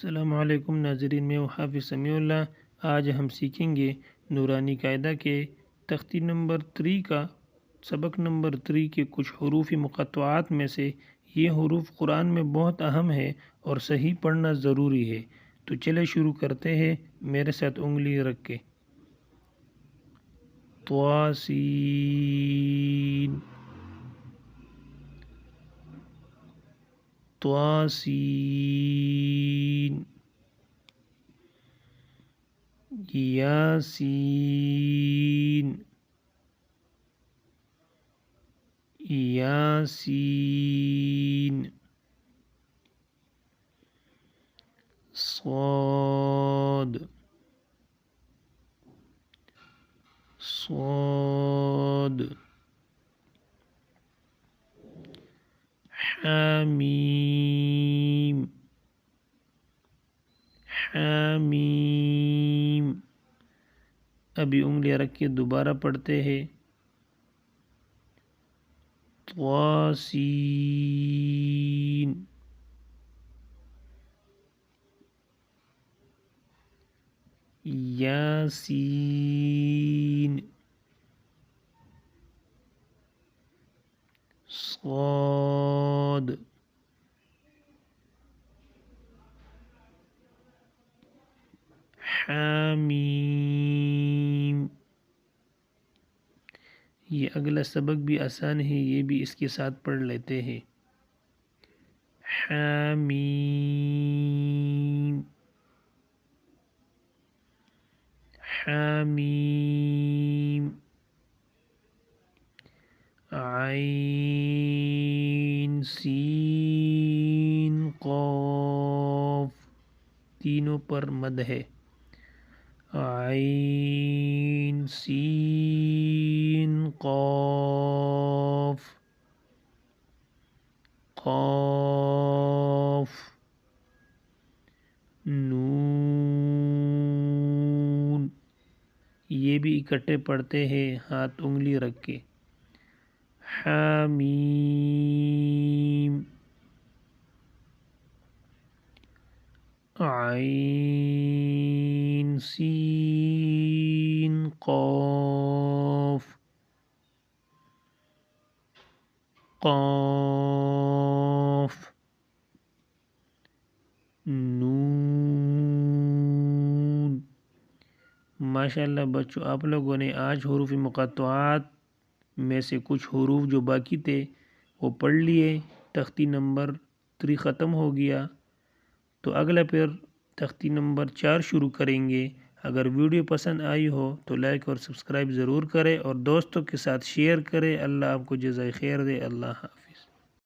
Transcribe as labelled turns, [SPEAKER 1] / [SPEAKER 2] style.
[SPEAKER 1] السلام علیکم ناظرین، میں حافظ سمیع اللہ۔ آج ہم سیکھیں گے نورانی قاعدہ کے تختی نمبر 3 کا سبق نمبر 3 کے کچھ حروف مقطعات میں سے۔ یہ حروف قرآن میں بہت اہم ہے اور صحیح پڑھنا ضروری ہے۔ تو چلے شروع کرتے ہیں، میرے ساتھ انگلی رکھ کے۔ طاسین طاسین یاسین یاسین صاد صاد حامیم حامیم۔ ابھی انگلیاں رکھ کے دوبارہ پڑھتے ہیں۔ طاسین یاسین صاد حامیم۔ یہ اگلا سبق بھی آسان ہے، یہ بھی اس کے ساتھ پڑھ لیتے ہیں۔ حامیم حامیم عین سین قاف، تینوں پر مد ہے۔ عین سین قاف قاف نون۔ یہ بھی اکٹھے پڑھتے ہیں ہاتھ انگلی رکھ کے۔ حامیم عین سین قاف قاف نون۔ ماشاءاللہ بچوں، آپ لوگوں نے آج حروف مقطعات میں سے کچھ حروف جو باقی تھے وہ پڑھ لیے۔ تختی نمبر 3 ختم ہو گیا، تو اگلا پھر تختی نمبر 4 شروع کریں گے۔ اگر ویڈیو پسند آئی ہو تو لائک اور سبسکرائب ضرور کریں اور دوستوں کے ساتھ شیئر کریں۔ اللہ آپ کو جزائے خیر دے۔ اللہ حافظ۔